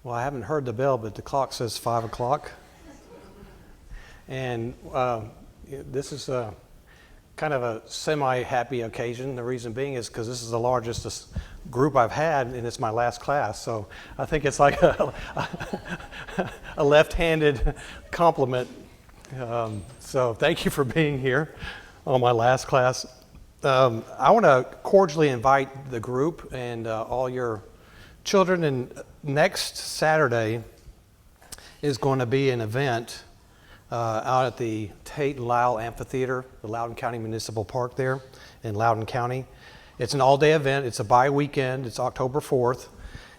Well, I haven't heard the bell, but the clock says 5 o'clock. And this is kind of a semi-happy occasion. The reason being is because this is the largest group I've had, and it's my last class. So I think it's like a left-handed compliment. So thank you for being here on my last class. I want to cordially invite the group and all your children, and next Saturday is going to be an event out at the Tate and Lyle Amphitheater, the Loudoun County Municipal Park there in Loudoun County. It's an all-day event. It's a bi-weekend. It's October 4th.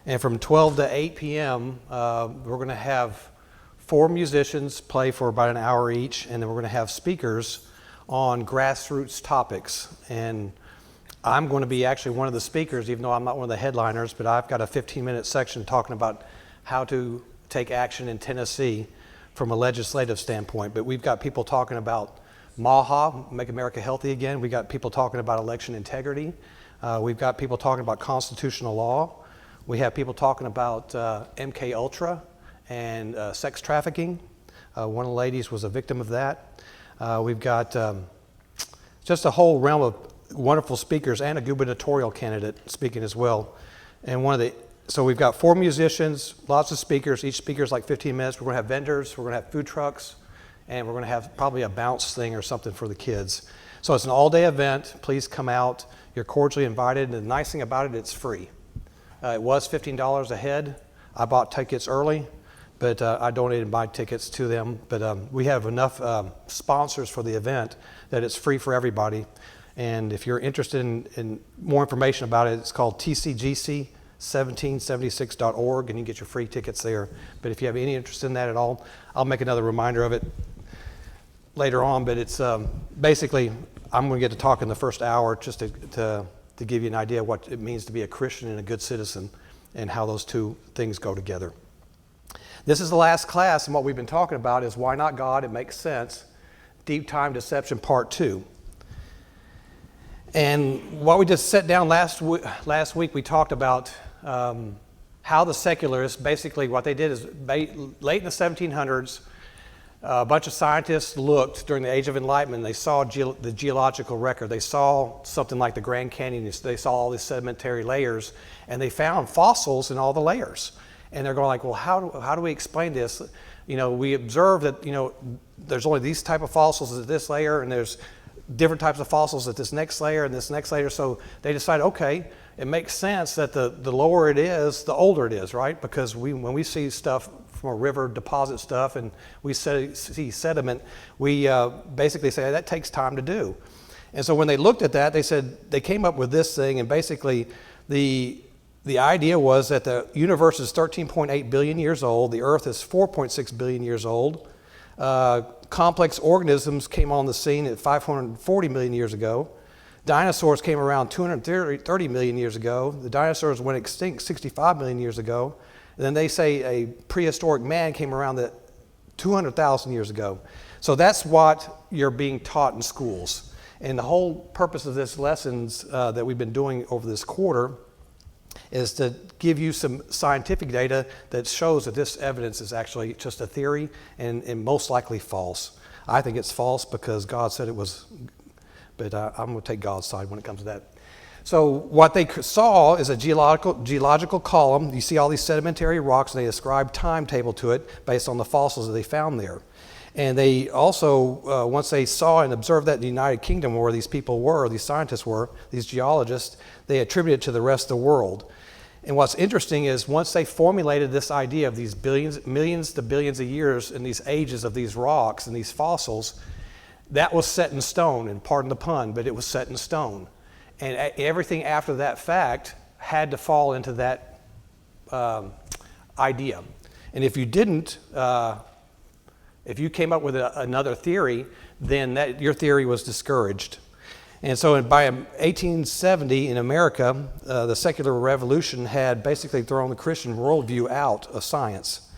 And from 12 to 8 p.m., we're going to have 4 musicians play for about an hour each, and then we're going to have speakers on grassroots topics. And I'm going to be actually one of the speakers, even though I'm not one of the headliners, but I've got a 15-minute section talking about how to take action in Tennessee from a legislative standpoint. But we've got people talking about MAHA, Make America Healthy Again. We've got people talking about election integrity. We've got people talking about constitutional law. We have people talking about MK Ultra and sex trafficking. One of the ladies was a victim of that. We've got just a whole realm of wonderful speakers and a gubernatorial candidate speaking as well. And so we've got 4 musicians, lots of speakers. Each speaker is like 15 minutes. We're going to have vendors, we're going to have food trucks, and we're going to have probably a bounce thing or something for the kids. So it's an all-day event. Please come out. You're cordially invited. And the nice thing about it, it's free. It was $15 a head. I bought tickets early, but I donated my tickets to them. But we have enough sponsors for the event that it's free for everybody. And if you're interested in more information about it, it's called tcgc1776.org, and you can get your free tickets there. But if you have any interest in that at all, I'll make another reminder of it later on. But it's basically, I'm going to get to talk in the first hour just to give you an idea of what it means to be a Christian and a good citizen and how those two things go together. This is the last class, and what we've been talking about is Why Not God? It Makes Sense, Deep Time Deception Part 2. And what we just set down last week, we talked about how the secularists, basically what they did is late in the 1700s, a bunch of scientists looked during the Age of Enlightenment. They saw the geological record. They saw something like the Grand Canyon. They saw all these sedimentary layers, and they found fossils in all the layers. And they're going like, well, how do we explain this? You know, we observe that, there's only these type of fossils at this layer, and there's different types of fossils at this next layer and this next layer. So they decided, okay, it makes sense that the lower it is, the older it is, right? Because when we see stuff from a river, deposit stuff, and we see sediment, we basically say that takes time to do. And so when they looked at that, they came up with this thing, and basically the idea was that the universe is 13.8 billion years old, the Earth is 4.6 billion years old. Complex organisms came on the scene at 540 million years ago. Dinosaurs came around 230 million years ago. The dinosaurs went extinct 65 million years ago. And then they say a prehistoric man came around 200,000 years ago. So that's what you're being taught in schools. And the whole purpose of this lessons that we've been doing over this quarter is to give you some scientific data that shows that this evidence is actually just a theory and most likely false. I think it's false because God said it was, but I'm going to take God's side when it comes to that. So what they saw is a geological column. You see all these sedimentary rocks, and they ascribed timetable to it based on the fossils that they found there. And they also, once they saw and observed that in the United Kingdom where these people were, these scientists were, these geologists, they attributed it to the rest of the world. And what's interesting is once they formulated this idea of these millions to billions of years in these ages of these rocks and these fossils, that was set in stone, and pardon the pun, but it was set in stone. And everything after that fact had to fall into that idea. And if you didn't, if you came up with another theory, then your theory was discouraged. And so by 1870 in America, the secular revolution had basically thrown the Christian worldview out of science.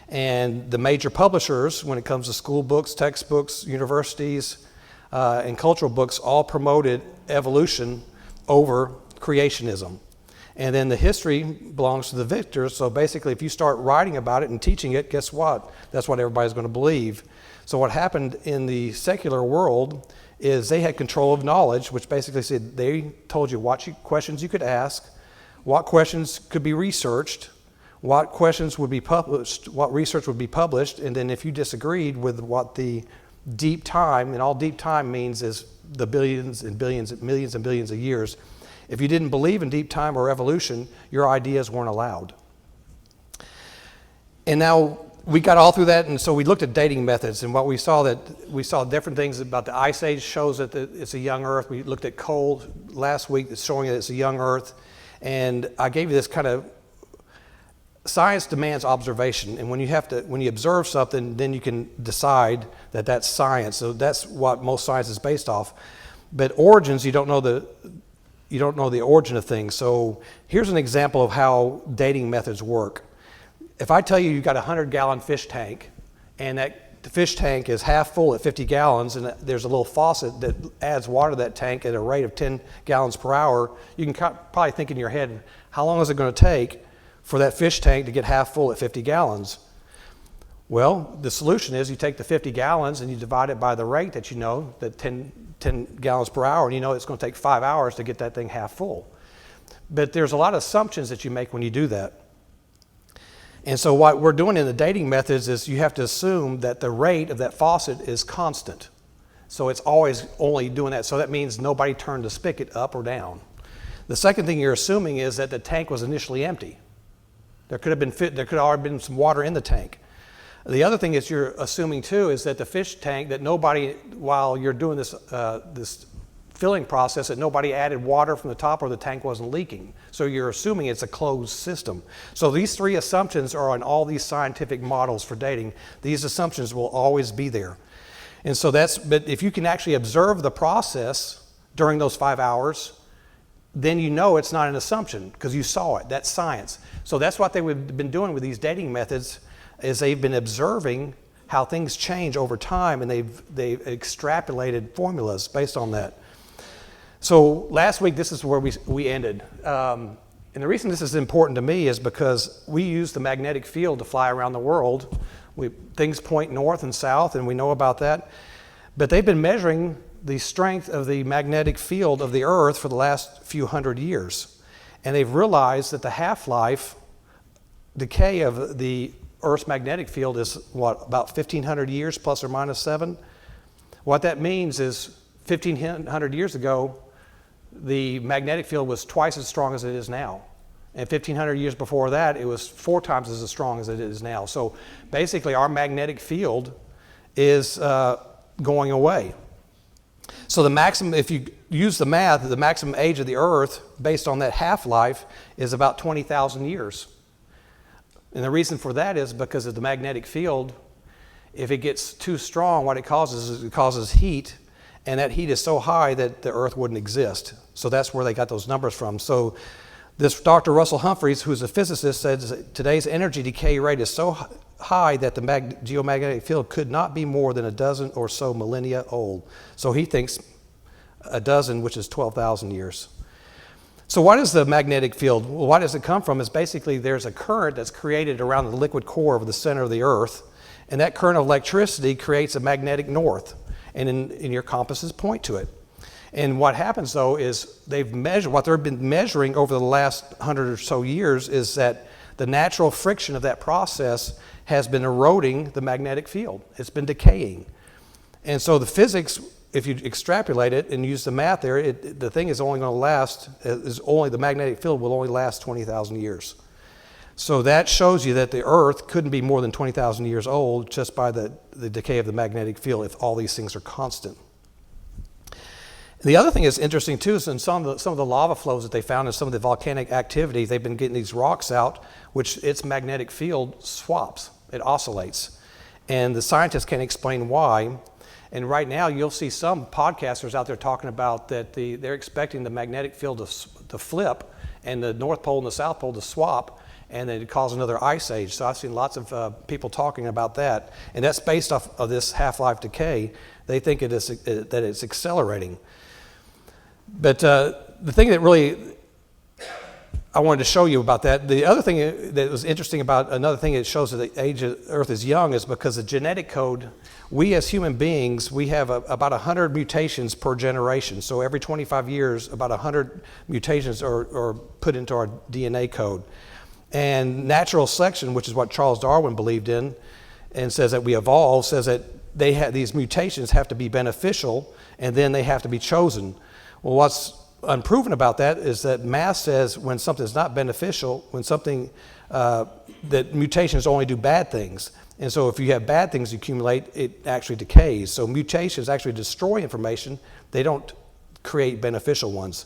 And the major publishers, when it comes to school books, textbooks, universities, and cultural books, all promoted evolution over creationism. And then the history belongs to the victor. So basically, if you start writing about it and teaching it, guess what? That's what everybody's going to believe. So what happened in the secular world is they had control of knowledge, which basically said they told you what questions you could ask, what questions could be researched, what questions would be published, what research would be published, and then if you disagreed with what the deep time, and all deep time means is the billions and billions, millions and billions of years, if you didn't believe in deep time or evolution, your ideas weren't allowed. And now we got all through that, and so we looked at dating methods, and what we saw different things about the Ice Age shows that it's a young Earth. We looked at coal last week that's showing that it's a young Earth, and I gave you this kind of science demands observation, and when you observe something, then you can decide that that's science. So that's what most science is based off. But origins, you don't know the origin of things. So here's an example of how dating methods work. If I tell you you've got a 100-gallon fish tank, and that the fish tank is half full at 50 gallons, and there's a little faucet that adds water to that tank at a rate of 10 gallons per hour, you can probably think in your head, how long is it going to take for that fish tank to get half full at 50 gallons? Well, the solution is you take the 50 gallons and you divide it by the rate that you know, that 10 gallons per hour, and you know it's going to take 5 hours to get that thing half full. But there's a lot of assumptions that you make when you do that. And so what we're doing in the dating methods is you have to assume that the rate of that faucet is constant. So it's always only doing that. So that means nobody turned the spigot up or down. The second thing you're assuming is that the tank was initially empty. There could have already been some water in the tank. The other thing is you're assuming too is that the fish tank, that nobody, while you're doing this filling process, that nobody added water from the top or the tank wasn't leaking. So you're assuming it's a closed system. So these three assumptions are on all these scientific models for dating. These assumptions will always be there. And so but if you can actually observe the process during those 5 hours, then you know it's not an assumption because you saw it. That's science. So that's what they've been doing with these dating methods, is they've been observing how things change over time, and they've extrapolated formulas based on that. So last week, this is where we ended. And the reason this is important to me is because we use the magnetic field to fly around the world. Things point north and south, and we know about that. But they've been measuring the strength of the magnetic field of the Earth for the last few hundred years. And they've realized that the half-life decay of the Earth's magnetic field is, about 1,500 years plus or minus 7? What that means is 1,500 years ago, the magnetic field was twice as strong as it is now. And 1,500 years before that, it was 4 times as strong as it is now. So basically, our magnetic field is going away. So the maximum, if you use the math, the maximum age of the Earth, based on that half-life, is about 20,000 years. And the reason for that is because of the magnetic field. If it gets too strong, what it causes is it causes heat, and that heat is so high that the Earth wouldn't exist. So that's where they got those numbers from. So this Dr. Russell Humphreys, who's a physicist, says today's energy decay rate is so high that the geomagnetic field could not be more than a dozen or so millennia old. So he thinks a dozen, which is 12,000 years. So what is the magnetic field? Well, what does it come from? Is basically there's a current that's created around the liquid core of the center of the Earth, and that current of electricity creates a magnetic north, and in your compasses point to it. And what happens though is what they've been measuring over the last 100 or so years is that the natural friction of that process has been eroding the magnetic field. It's been decaying. And so the physics, if you extrapolate it and use the math there, the thing is only going to last, the magnetic field will only last 20,000 years. So that shows you that the Earth couldn't be more than 20,000 years old just by the decay of the magnetic field if all these things are constant. The other thing that's interesting too is in some of the lava flows that they found in some of the volcanic activity, they've been getting these rocks out, which its magnetic field swaps, it oscillates. And the scientists can't explain why. And right now you'll see some podcasters out there talking about that they're expecting the magnetic field to flip and the North Pole and the South Pole to swap, and then it cause another ice age. So I've seen lots of people talking about that. And that's based off of this half-life decay. They think that it's accelerating. But the thing that really I wanted to show you about that. The other thing that was interesting about, another thing that shows that the age of Earth is young is because the genetic code, we as human beings, we have about 100 mutations per generation. So every 25 years, about 100 mutations are put into our DNA code. And natural selection, which is what Charles Darwin believed in, and says that we evolve, says that these mutations have to be beneficial, and then they have to be chosen. Well, what's unproven about that is that math says when something is not beneficial, when something, that mutations only do bad things. And so if you have bad things accumulate, it actually decays. So mutations actually destroy information. They don't create beneficial ones.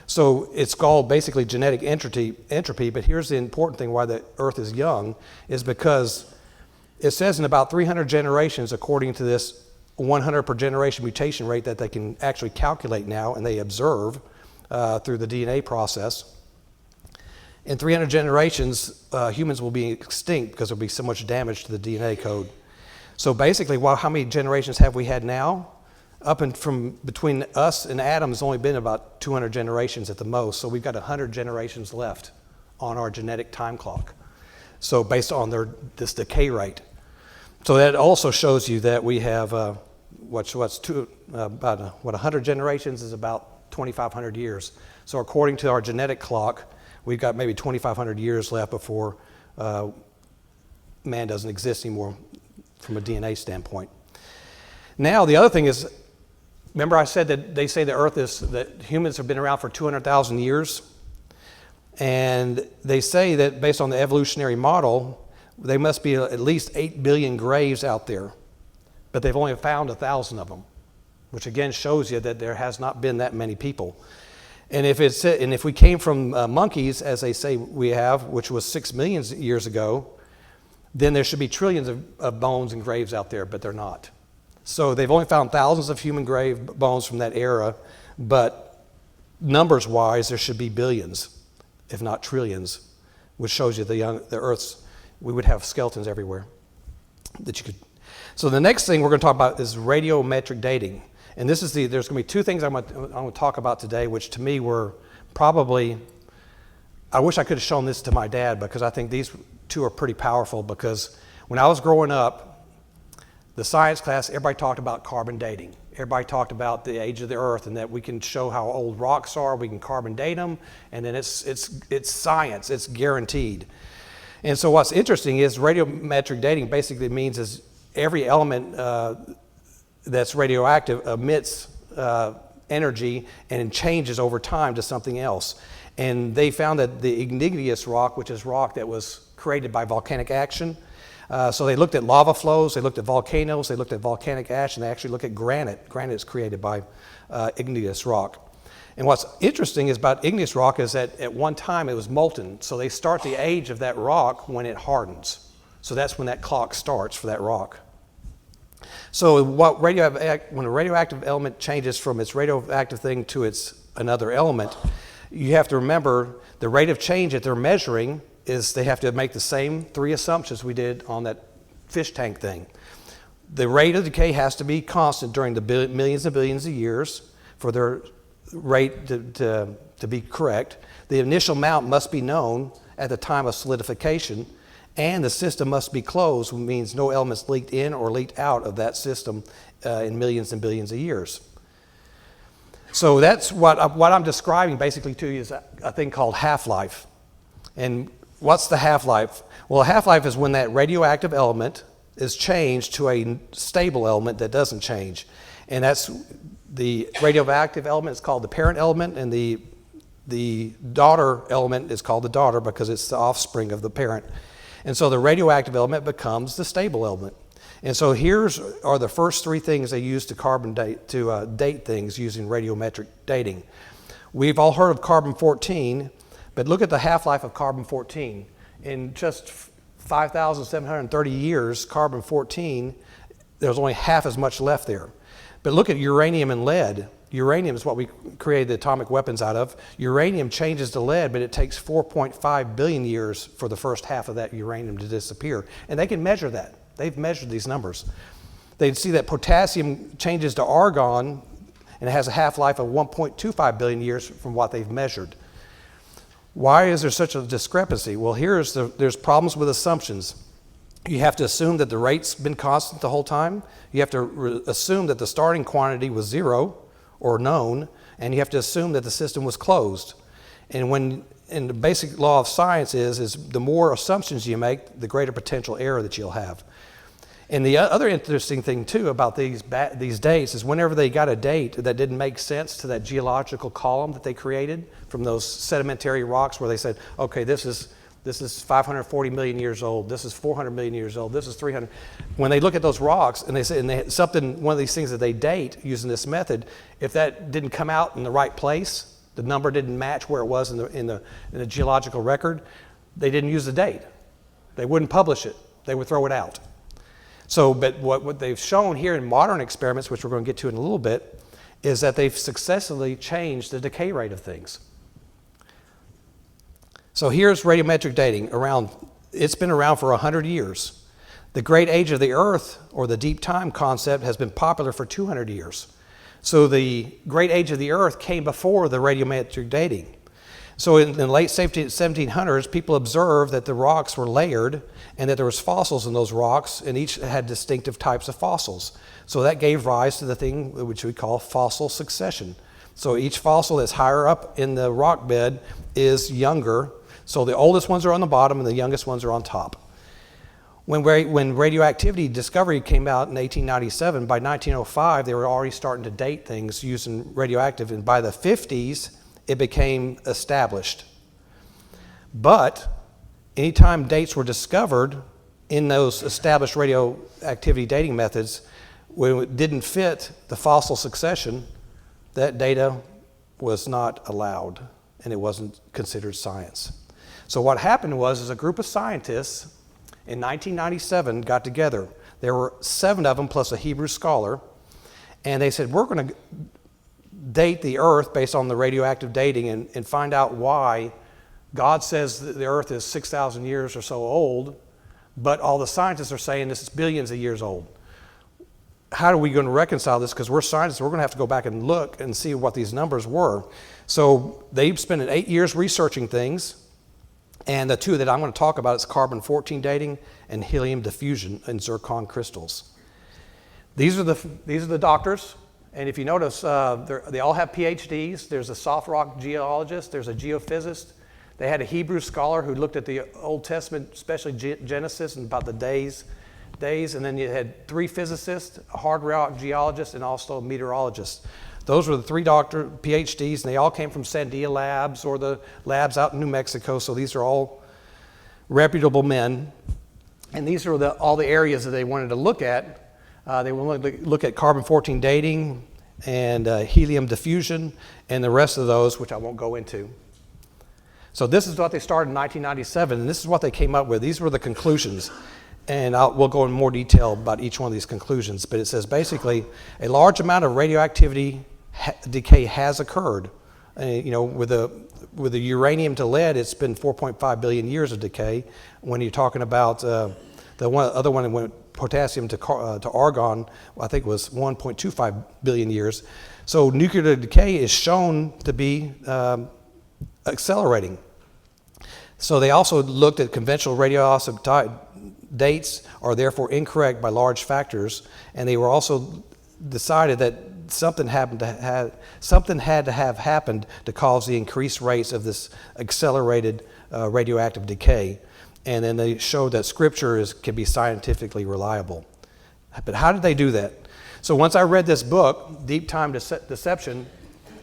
So it's called basically genetic entropy, but here's the important thing why the Earth is young, is because it says in about 300 generations, according to this 100 per generation mutation rate that they can actually calculate now and they observe through the DNA process. In 300 generations, humans will be extinct because there will be so much damage to the DNA code. So basically, how many generations have we had now? Up and from between us and Adam has only been about 200 generations at the most. So we've got 100 generations left on our genetic time clock. So based on this decay rate. So that also shows you that we have about 100 generations is about 2,500 years. So according to our genetic clock, we've got maybe 2,500 years left before man doesn't exist anymore from a DNA standpoint. Now the other thing is, remember I said that they say that humans have been around for 200,000 years, and they say that based on the evolutionary model, there must be at least 8 billion graves out there, but they've only found 1,000 of them, which again shows you that there has not been that many people. And if we came from monkeys, as they say we have, which was 6 million years ago, then there should be trillions of bones and graves out there, but they're not. So they've only found thousands of human grave bones from that era, but numbers-wise, there should be billions, if not trillions, which shows you the Earth's, we would have skeletons everywhere that you could. So the next thing we're going to talk about is radiometric dating. And there's going to be two things I'm going to talk about today, which to me were probably, I wish I could have shown this to my dad, because I think these two are pretty powerful, because when I was growing up, the science class, everybody talked about carbon dating. Everybody talked about the age of the Earth and that we can show how old rocks are, we can carbon date them, and then it's science, it's guaranteed. And so what's interesting is radiometric dating basically means is every element that's radioactive emits energy and changes over time to something else. And they found that the igneous rock, which is rock that was created by volcanic action, so they looked at lava flows, they looked at volcanoes, they looked at volcanic ash, and they actually looked at granite. Granite is created by igneous rock. And what's interesting is about igneous rock is that at one time it was molten. So they start the age of that rock when it hardens. So that's when that clock starts for that rock. So when a radioactive element changes from its radioactive thing to its another element, you have to remember the rate of change that they're measuring is they have to make the same three assumptions we did on that fish tank thing. The rate of decay has to be constant during the millions and billions of years for their rate to be correct. The initial amount must be known at the time of solidification, and the system must be closed, which means no elements leaked in or leaked out of that system in millions and billions of years. So that's what I'm describing basically to you is a thing called half-life. And what's the half-life? Well, half-life is when that radioactive element is changed to a stable element that doesn't change. And that's the radioactive element is called the parent element, and the daughter element is called the daughter because it's the offspring of the parent. And so the radioactive element becomes the stable element. And so are the first three things they use to date things using radiometric dating. We've all heard of carbon-14, but look at the half-life of carbon-14. In just 5,730 years, carbon-14, there's only half as much left there. But look at uranium and lead. Uranium is what we created the atomic weapons out of. Uranium changes to lead, but it takes 4.5 billion years for the first half of that uranium to disappear. And they can measure that. They've measured these numbers. They'd see that potassium changes to argon, and it has a half-life of 1.25 billion years from what they've measured. Why is there such a discrepancy? Well, there's problems with assumptions. You have to assume that the rate's been constant the whole time. You have to assume that the starting quantity was zero or known, and you have to assume that the system was closed. And the basic law of science is the more assumptions you make, the greater potential error that you'll have. And the other interesting thing too about these dates is whenever they got a date that didn't make sense to that geological column that they created from those sedimentary rocks, where they said, okay, this is 540 million years old, this is 400 million years old, this is 300. When they look at those rocks and they say, one of these things that they date using this method, if that didn't come out in the right place, the number didn't match where it was in the geological record, they didn't use the date. They wouldn't publish it. They would throw it out. So, but what they've shown here in modern experiments, which we're going to get to in a little bit, is that they've successfully changed the decay rate of things. So here's radiometric dating. It's been around for 100 years. The great age of the Earth, or the deep time concept, has been popular for 200 years. So the great age of the Earth came before the radiometric dating. So in the late 1700s, people observed that the rocks were layered and that there was fossils in those rocks, and each had distinctive types of fossils. So that gave rise to the thing which we call fossil succession. So each fossil that's higher up in the rock bed is younger. So the oldest ones are on the bottom and the youngest ones are on top. When radioactivity discovery came out in 1897, by 1905, they were already starting to date things using radioactive, and by the 50s, it became established. But anytime dates were discovered in those established radioactivity dating methods, when it didn't fit the fossil succession, that data was not allowed and it wasn't considered science. So what happened was a group of scientists in 1997 got together. There were 7 of them plus a Hebrew scholar, and they said, we're going to date the Earth based on the radioactive dating and find out why God says that the Earth is 6,000 years or so old, but all the scientists are saying this is billions of years old. How are we going to reconcile this? Because we're scientists, we're going to have to go back and look and see what these numbers were. So they've spent 8 years researching things, and the two that I'm going to talk about is carbon-14 dating and helium diffusion in zircon crystals. These are the doctors. And if you notice, they all have PhDs. There's a soft rock geologist. There's a geophysicist. They had a Hebrew scholar who looked at the Old Testament, especially Genesis, and about the days. And then you had 3 physicists, a hard rock geologist, and also a meteorologist. Those were the 3 PhDs, and they all came from Sandia Labs or the labs out in New Mexico. So these are all reputable men. And these are all the areas that they wanted to look at. They wanted to look at carbon-14 dating and helium diffusion and the rest of those, which I won't go into. So this is what they started in 1997, and this is what they came up with. These were the conclusions, and we'll go in more detail about each one of these conclusions. But it says basically a large amount of radioactivity decay has occurred. With the uranium to lead, it's been 4.5 billion years of decay. When you're talking about the other one that went potassium to argon, I think it was 1.25 billion years. So nuclear decay is shown to be accelerating. So they also looked at conventional radioisotope dates are therefore incorrect by large factors, and they were also decided that something had to have happened to cause the increased rates of this accelerated radioactive decay. And then they showed that Scripture can be scientifically reliable. But how did they do that? So once I read this book, Deep Time Deception,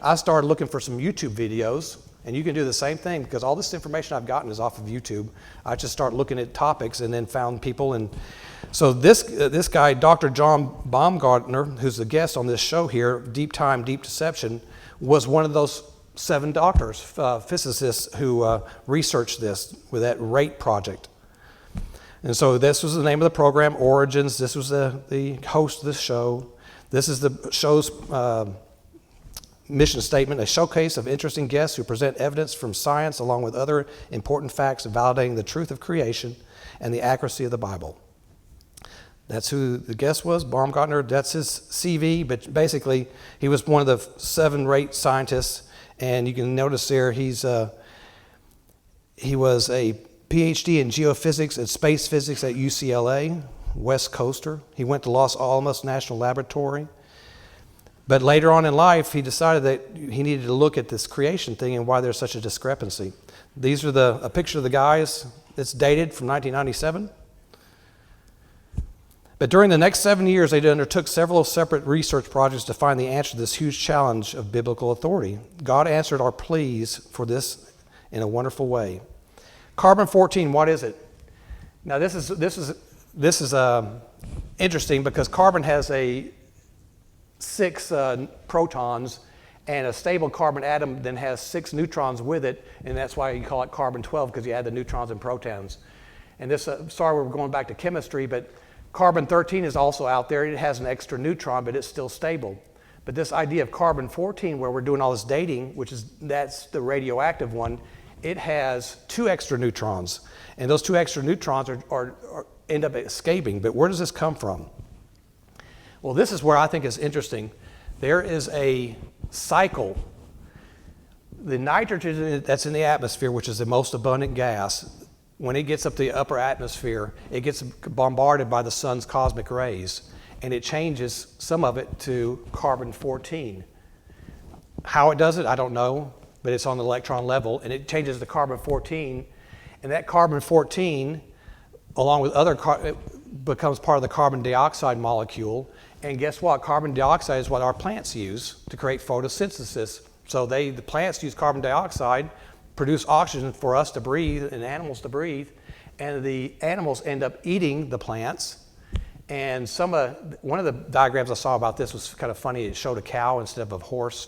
I started looking for some YouTube videos. And you can do the same thing, because all this information I've gotten is off of YouTube. I just start looking at topics and then found people. And so this guy, Dr. John Baumgartner, who's the guest on this show here, Deep Time, Deep Deception, was one of those 7 doctors, physicists, who researched this with that RATE project. And so this was the name of the program, Origins. This was the host of this show. This is the show's mission statement: a showcase of interesting guests who present evidence from science along with other important facts validating the truth of creation and the accuracy of the Bible. That's who the guest was, Baumgartner. That's his CV, but basically he was one of the 7 RATE scientists. And you can notice there He was a PhD in geophysics and space physics at UCLA, West Coaster. He went to Los Alamos National Laboratory. But later on in life, he decided that he needed to look at this creation thing and why there's such a discrepancy. These are a picture of the guys. It's dated from 1997. But during the next 7 years, they undertook several separate research projects to find the answer to this huge challenge of biblical authority. God answered our pleas for this in a wonderful way. Carbon-14, what is it? Now this is interesting because carbon has 6 protons, and a stable carbon atom then has 6 neutrons with it, and that's why you call it carbon-12, because you add the neutrons and protons. And this, sorry, we're going back to chemistry, but carbon-13 is also out there. It has an extra neutron, but it's still stable. But this idea of carbon-14, where we're doing all this dating, that's the radioactive one, it has 2 extra neutrons, and those 2 extra neutrons end up escaping. But where does this come from? Well, this is where I think is interesting. There is a cycle. The nitrogen that's in the atmosphere, which is the most abundant gas, when it gets up to the upper atmosphere, it gets bombarded by the sun's cosmic rays, and it changes some of it to carbon-14. How it does it, I don't know, but it's on the electron level, and it changes to carbon-14, and that carbon-14, along with it becomes part of the carbon dioxide molecule, and guess what? Carbon dioxide is what our plants use to create photosynthesis. So the plants use carbon dioxide, produce oxygen for us to breathe and animals to breathe, and the animals end up eating the plants. And one of the diagrams I saw about this was kind of funny. It showed a cow instead of a horse.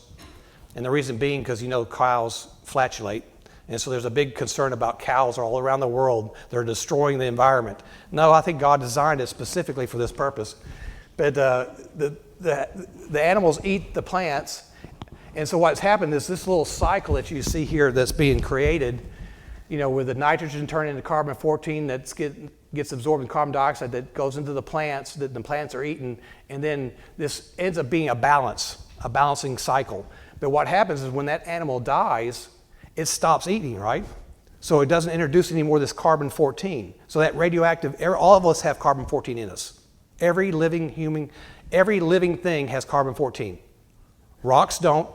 And the reason being because cows flatulate. And so there's a big concern about cows all around the world. They're destroying the environment. No, I think God designed it specifically for this purpose. But the animals eat the plants. And so what's happened is this little cycle that you see here that's being created, with the nitrogen turning into carbon-14 that gets absorbed in carbon dioxide that goes into the plants, that the plants are eating, and then this ends up being a balancing cycle. But what happens is when that animal dies, it stops eating, right? So it doesn't introduce any more of this carbon-14. So that radioactive, all of us have carbon-14 in us. Every living thing has carbon-14. Rocks don't,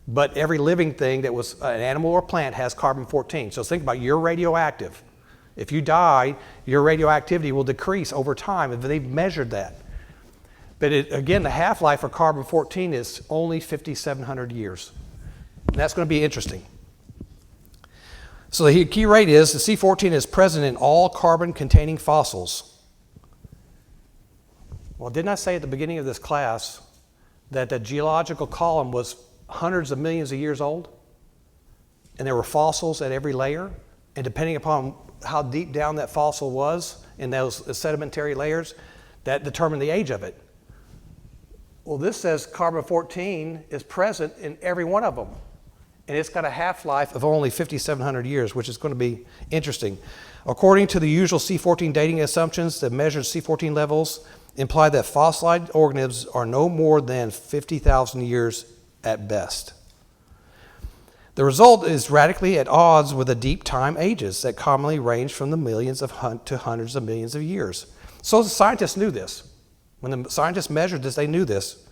but every living thing that was an animal or plant has carbon-14. So think about, you're radioactive. If you die, your radioactivity will decrease over time, and they've measured that. But again, the half-life for carbon-14 is only 5,700 years. And that's going to be interesting. So the key rate is the C14 is present in all carbon-containing fossils. Well, didn't I say at the beginning of this class that the geological column was hundreds of millions of years old? And there were fossils at every layer? And depending upon how deep down that fossil was in those sedimentary layers, that determined the age of it. Well, this says carbon-14 is present in every one of them. And it's got a half-life of only 5,700 years, which is going to be interesting. According to the usual C14 dating assumptions, the measured C14 levels imply that fossilized organisms are no more than 50,000 years at best. The result is radically at odds with the deep time ages that commonly range from the millions to hundreds of millions of years. So the scientists knew this. When the scientists measured this, they knew this.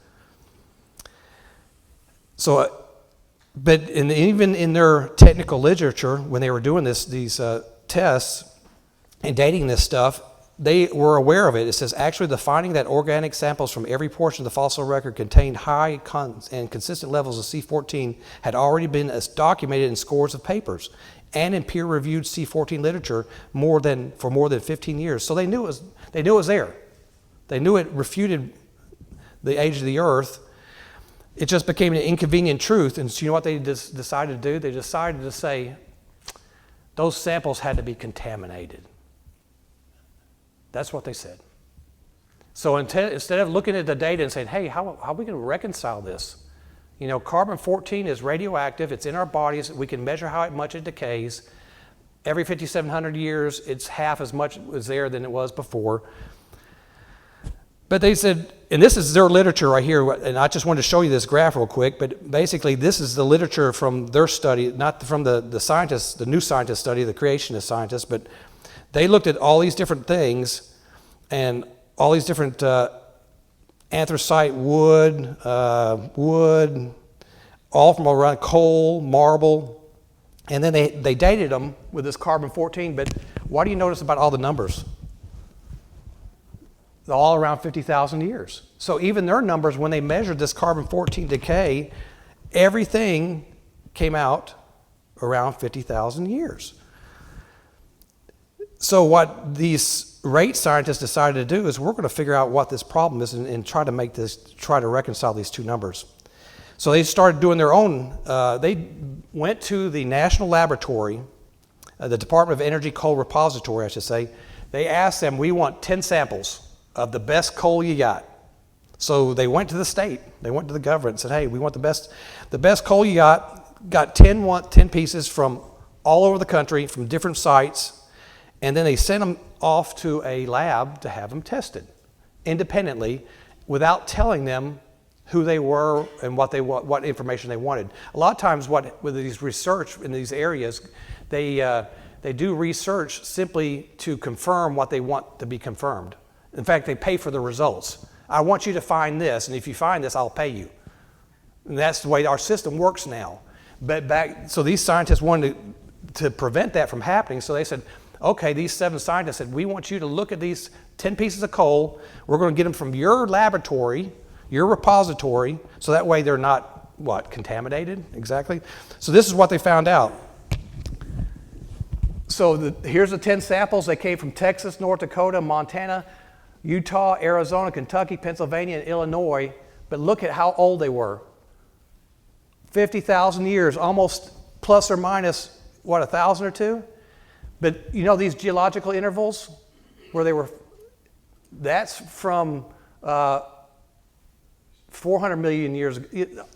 So, but even in their technical literature, when they were doing these tests and dating this stuff, they were aware of it. It says, actually, the finding that organic samples from every portion of the fossil record contained high and consistent levels of C14 had already been documented in scores of papers and in peer-reviewed C14 literature for more than 15 years. So they knew it was there. They knew it refuted the age of the earth. It just became an inconvenient truth. And so you know what they decided to do? They decided to say those samples had to be contaminated. That's what they said. So instead of looking at the data and saying, hey, how are we going to reconcile this? Carbon-14 is radioactive. It's in our bodies. We can measure how much it decays. Every 5,700 years, it's half as much as there than it was before. But they said, and this is their literature right here, and I just wanted to show you this graph real quick, but basically this is the literature from their study, not from the scientists, the new scientist study, the creationist scientists, but they looked at all these different things and all these different anthracite wood, all from around coal, marble, and then they dated them with this carbon-14, but why do you notice about all the numbers? All around 50,000 years. So even their numbers, when they measured this carbon-14 decay, everything came out around 50,000 years. So what these rate scientists decided to do is we're going to figure out what this problem is and try to reconcile these two numbers. So they started doing their own, they went to the National Laboratory, the Department of Energy Coal Repository, I should say. They asked them, we want 10 samples of the best coal you got. So they went to the state, they went to the government and said, hey, we want the best coal you got 10 pieces from all over the country, from different sites, and then they sent them off to a lab to have them tested independently without telling them who they were and what information they wanted. A lot of times with these research in these areas, they do research simply to confirm what they want to be confirmed. In fact, they pay for the results. I want you to find this, and if you find this, I'll pay you. And that's the way our system works now. So these scientists wanted to prevent that from happening, so they said, okay, these 7 scientists said, we want you to look at these 10 pieces of coal. We're going to get them from your laboratory, your repository, so that way they're not, contaminated? Exactly. So this is what they found out. So here's the 10 samples. They came from Texas, North Dakota, Montana, Utah, Arizona, Kentucky, Pennsylvania, and Illinois. But look at how old they were. 50,000 years, almost plus or minus, 1,000 or 2? But you know these geological intervals where they were, that's from 400 million years.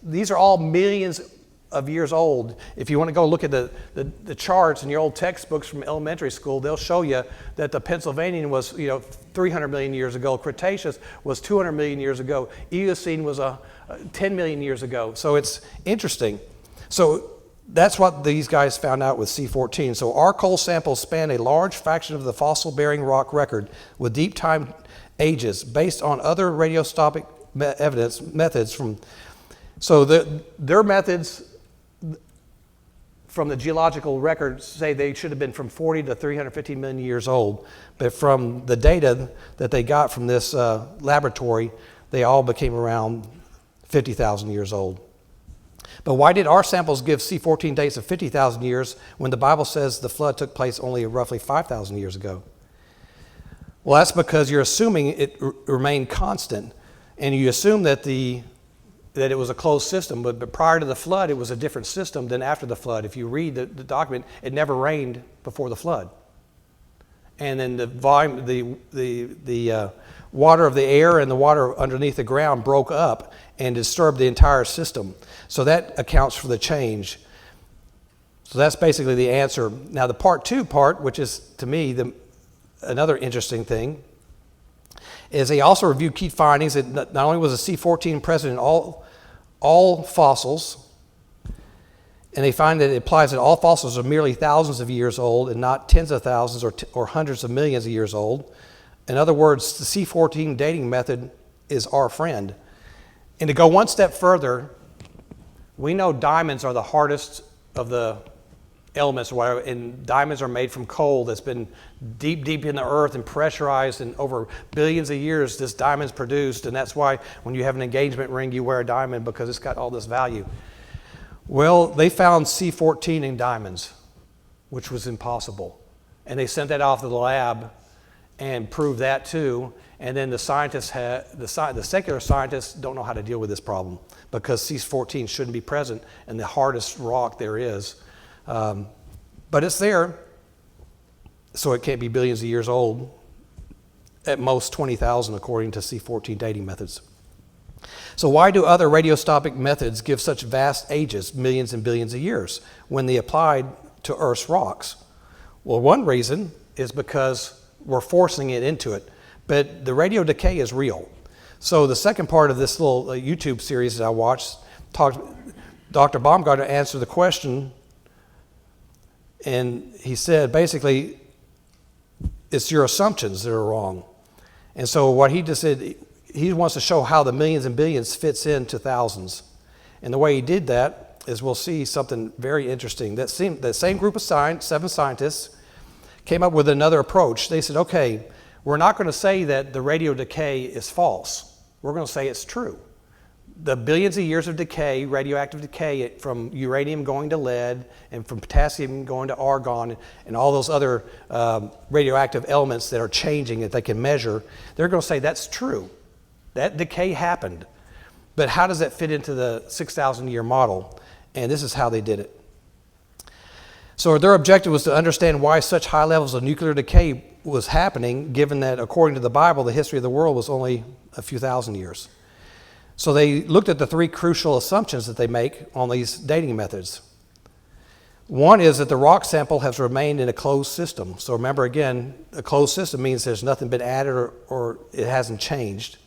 These are all millions of years old. If you want to go look at the charts in your old textbooks from elementary school, they'll show you that the Pennsylvanian was 300 million years ago. Cretaceous was 200 million years ago. Eocene was 10 million years ago. So it's interesting. So that's what these guys found out with C14. So our coal samples span a large fraction of the fossil-bearing rock record with deep time ages based on other radioisotopic methods from. So their methods from the geological record say they should have been from 40 to 350 million years old. But from the data that they got from this laboratory, they all became around 50,000 years old. But why did our samples give C14 dates of 50,000 years when the Bible says the flood took place only roughly 5,000 years ago? Well, that's because you're assuming it remained constant, and you assume that it was a closed system, but prior to the flood, it was a different system than after the flood. If you read the document, it never rained before the flood. And then the volume, the water of the air and the water underneath the ground broke up and disturbed the entire system. So that accounts for the change. So that's basically the answer. Now the part 2 part, which is to me another interesting thing, is they also reviewed key findings that not only was a C14 present in all fossils, and they find that it applies that all fossils are merely thousands of years old and not tens of thousands or hundreds of millions of years old. In other words, the C14 dating method is our friend. And to go one step further, we know diamonds are the hardest of the elements, or whatever, and diamonds are made from coal that's been deep in the earth and pressurized, and over billions of years this diamond's produced, and that's why when you have an engagement ring you wear a diamond, because it's got all this value. Well, they found C14 in diamonds, which was impossible, and they sent that off to the lab and proved that too. And then the scientists the secular scientists don't know how to deal with this problem because C14 shouldn't be present in the hardest rock there is. But it's there, so it can't be billions of years old. At most 20,000 according to C14 dating methods. So why do other radioisotopic methods give such vast ages, millions and billions of years, when they applied to Earth's rocks? Well, one reason is because we're forcing it into it. But the radio decay is real. So the second part of this little YouTube series that I watched, Dr. Baumgartner answered the question, and he said, basically, it's your assumptions that are wrong. And so what he just said, he wants to show how the millions and billions fits into thousands. And the way he did that is we'll see something very interesting. That same group of 7 scientists came up with another approach. They said, okay, we're not going to say that the radio decay is false. We're going to say it's true. The billions of years of decay, radioactive decay, from uranium going to lead and from potassium going to argon and all those other radioactive elements that are changing that they can measure, they're going to say that's true. That decay happened. But how does that fit into the 6,000-year model? And this is how they did it. So their objective was to understand why such high levels of nuclear decay was happening, given that according to the Bible, the history of the world was only a few thousand years. So they looked at the 3 crucial assumptions that they make on these dating methods. One is that the rock sample has remained in a closed system. So remember again, a closed system means there's nothing been added or it hasn't changed.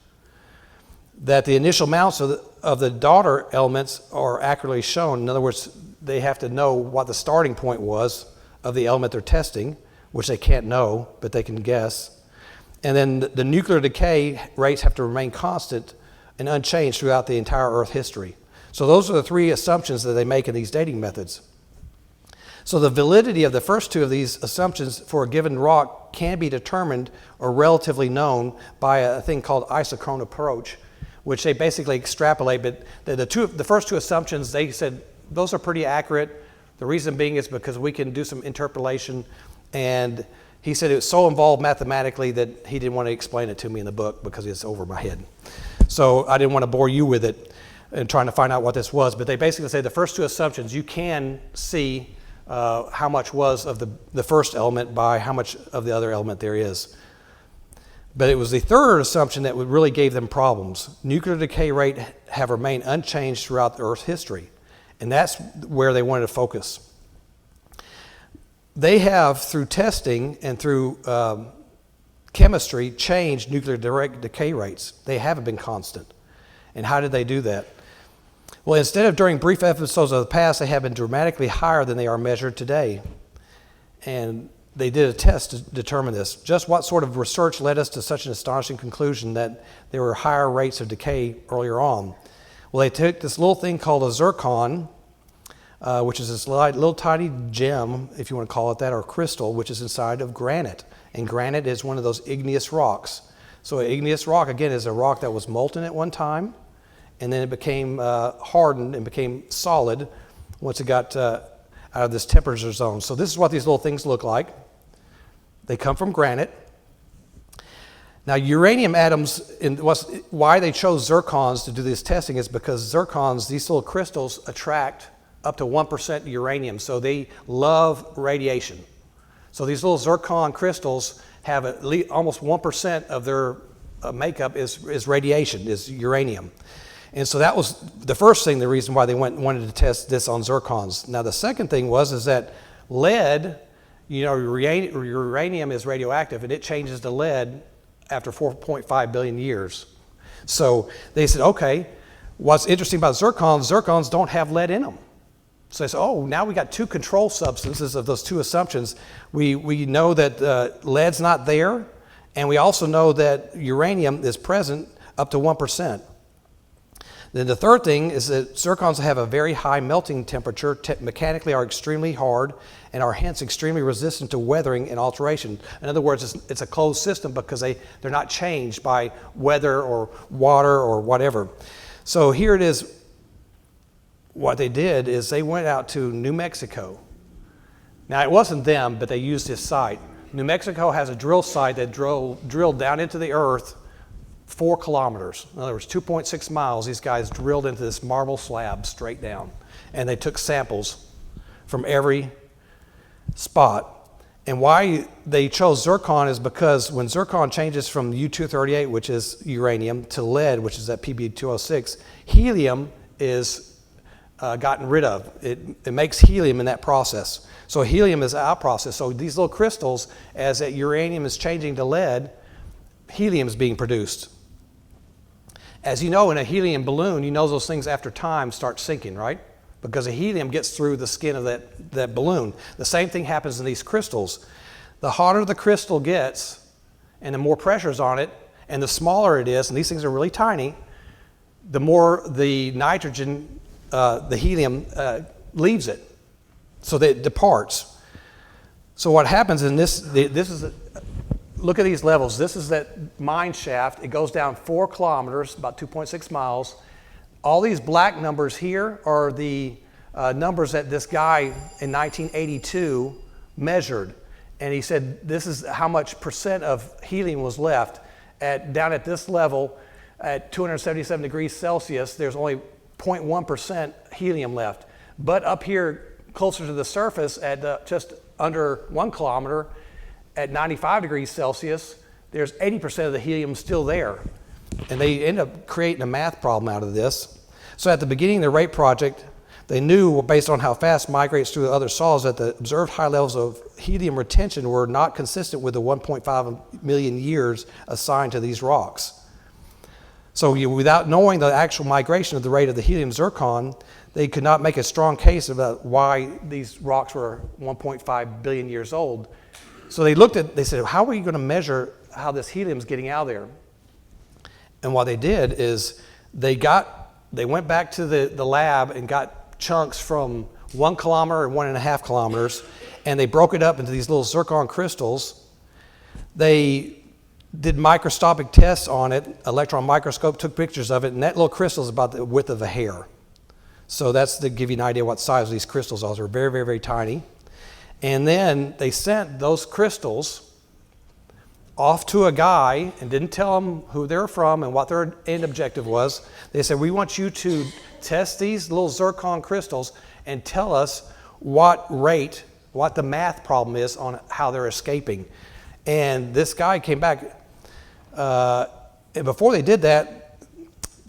That the initial amounts of the daughter elements are accurately shown. In other words, they have to know what the starting point was of the element they're testing, which they can't know, but they can guess. And then the nuclear decay rates have to remain constant and unchanged throughout the entire Earth history. So those are the 3 assumptions that they make in these dating methods. So the validity of the first 2 of these assumptions for a given rock can be determined or relatively known by a thing called isochrone approach, which they basically extrapolate. But the first 2 assumptions, they said, those are pretty accurate. The reason being is because we can do some interpolation. And he said it was so involved mathematically that he didn't want to explain it to me in the book because it's over my head. So I didn't want to bore you with it and trying to find out what this was. But they basically say the first 2 assumptions, you can see how much was of the first element by how much of the other element there is. But it was the third assumption that really gave them problems. Nuclear decay rate have remained unchanged throughout the Earth's history. And that's where they wanted to focus. They have, through testing and through chemistry, changed nuclear direct decay rates. They haven't been constant. And how did they do that? Well, instead of during brief episodes of the past, they have been dramatically higher than they are measured today. And they did a test to determine this. Just what sort of research led us to such an astonishing conclusion that there were higher rates of decay earlier on? Well, they took this little thing called a zircon, which is this little tiny gem, if you want to call it that, or crystal, which is inside of granite. And granite is one of those igneous rocks. So an igneous rock, again, is a rock that was molten at one time, and then it became hardened and became solid once it got out of this temperature zone. So this is what these little things look like. They come from granite. Now, uranium atoms, why they chose zircons to do this testing is because zircons, these little crystals, attract up to 1% uranium. So they love radiation. So these little zircon crystals have at least almost 1% of their makeup is radiation, is uranium. And so that was the first thing, the reason why they wanted to test this on zircons. Now, the second thing is that lead, uranium is radioactive, and it changes to lead after 4.5 billion years. So they said, okay, what's interesting about zircons don't have lead in them. So they said, now we got 2 control substances of those 2 assumptions. We know that lead's not there, and we also know that uranium is present up to 1%. Then the third thing is that zircons have a very high melting temperature, mechanically are extremely hard, and are hence extremely resistant to weathering and alteration. In other words, it's a closed system because they're not changed by weather or water or whatever. So here it is. What they did is they went out to New Mexico. Now, it wasn't them, but they used this site. New Mexico has a drill site that drilled down into the earth 4 kilometers. In other words, 2.6 miles, these guys drilled into this marble slab straight down. And they took samples from every spot. And why they chose zircon is because when zircon changes from U-238, which is uranium, to lead, which is that Pb-206, helium is gotten rid of. It makes helium in that process. So helium is out process. So these little crystals, as that uranium is changing to lead, helium is being produced. As you know, in a helium balloon, you know those things after time start sinking, right? Because the helium gets through the skin of that balloon. The same thing happens in these crystals. The hotter the crystal gets and the more pressure's on it and the smaller it is, and these things are really tiny, the more the nitrogen, the helium leaves it, so that it departs. So what happens in this is, look at these levels. This is that mine shaft. It goes down 4 kilometers, about 2.6 miles. All these black numbers here are the numbers that this guy in 1982 measured. And he said this is how much percent of helium was left. Down at this level, at 277 degrees Celsius, there's only 0.1% helium left. But up here, closer to the surface, at just under 1 kilometer, at 95 degrees Celsius, there's 80% of the helium still there. And they end up creating a math problem out of this. So at the beginning of the RAPE project, they knew, based on how fast it migrates through the other soils, that the observed high levels of helium retention were not consistent with the 1.5 million years assigned to these rocks. So without knowing the actual migration of the rate of the helium zircon, they could not make a strong case about why these rocks were 1.5 billion years old. So they said, how are you going to measure how this helium is getting out of there? And what they did is they went back to the lab and got chunks from 1 kilometer and 1.5 kilometers, and they broke it up into these little zircon crystals. They did microscopic tests on it, electron microscope, took pictures of it, and that little crystal is about the width of a hair. So that's to give you an idea what size these crystals are. They're very, very, very tiny. And then they sent those crystals off to a guy and didn't tell him who they're from and what their end objective was. They said, we want you to test these little zircon crystals and tell us what the math problem is on how they're escaping. And this guy came back, and before they did that,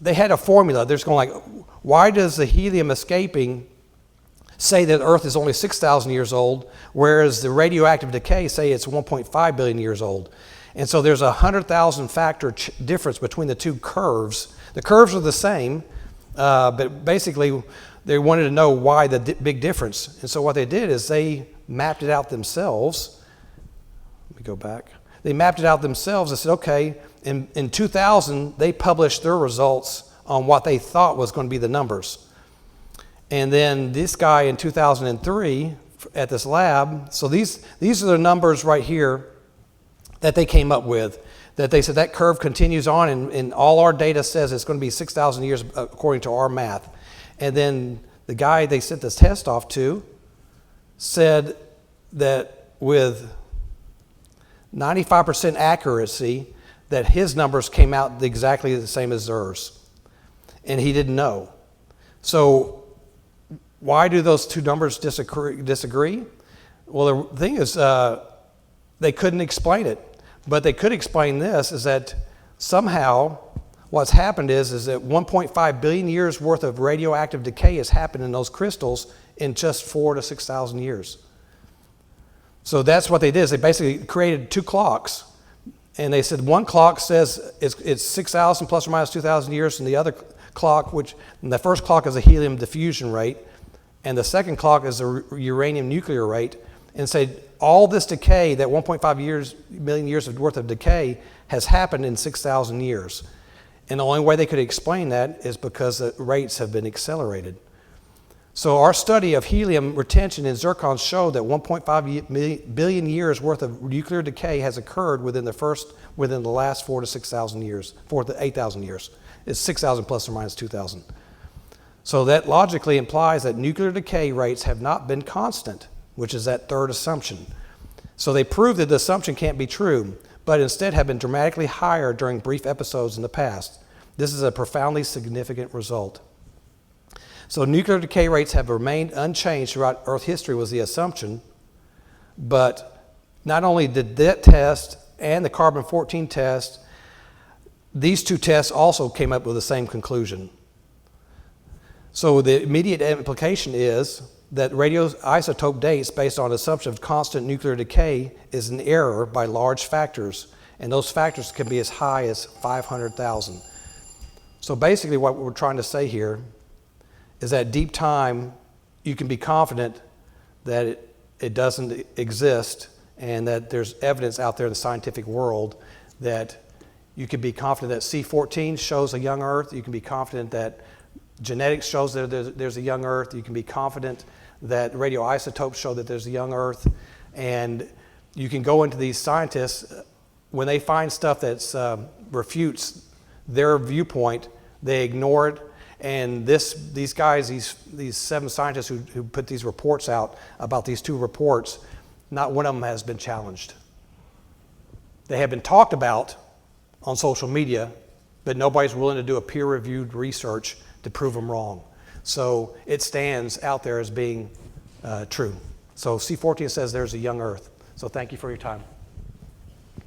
they had a formula. They're just going like, why does the helium escaping say that Earth is only 6,000 years old, whereas the radioactive decay say it's 1.5 billion years old? And so there's a 100,000 factor difference between the two curves. The curves are the same, but basically they wanted to know why the big difference. And so what they did is they mapped it out themselves. Let me go back. They mapped it out themselves and said, okay, in 2000, they published their results on what they thought was going to be the numbers. And then this guy in 2003 at this lab, so these are the numbers right here that they came up with, that they said that curve continues on, and all our data says it's going to be 6,000 years according to our math. And then the guy they sent this test off to said that with 95% accuracy that his numbers came out exactly the same as theirs. And he didn't know. So why do those two numbers disagree? Well, the thing is, they couldn't explain it. But they could explain this, is that somehow what's happened is that 1.5 billion years worth of radioactive decay has happened in those crystals in just 4,000 to 6,000 years. So that's what they did, is they basically created two clocks. And they said one clock says it's 6,000 plus or minus 2,000 years, and the other clock, the first clock is a helium diffusion rate, and the second clock is a uranium nuclear rate, and said all this decay, that 1.5 million years worth of decay, has happened in 6,000 years. And the only way they could explain that is because the rates have been accelerated. So our study of helium retention in zircons showed that 1.5 billion years worth of nuclear decay has occurred within the last 4,000 to 6,000 years, 4,000 to 8,000 years. It's 6,000 plus or minus 2,000. So that logically implies that nuclear decay rates have not been constant, which is that third assumption. So they proved that the assumption can't be true, but instead have been dramatically higher during brief episodes in the past. This is a profoundly significant result. So nuclear decay rates have remained unchanged throughout Earth history was the assumption, but not only did that test and the carbon-14 test, these two tests also came up with the same conclusion. So the immediate implication is that radioisotope dates based on assumption of constant nuclear decay is an error by large factors, and those factors can be as high as 500,000. So basically what we're trying to say here is that deep time, you can be confident that it doesn't exist, and that there's evidence out there in the scientific world that you can be confident that C14 shows a young Earth. You can be confident that genetics shows that there's a young Earth. You can be confident that radioisotopes show that there's a young Earth. And you can go into these scientists, when they find stuff that refutes their viewpoint, they ignore it. And these guys, these 7 scientists who put these reports out about these 2 reports, not one of them has been challenged. They have been talked about on social media, but nobody's willing to do a peer-reviewed research to prove them wrong. So it stands out there as being true. So C14 says there's a young Earth. So thank you for your time.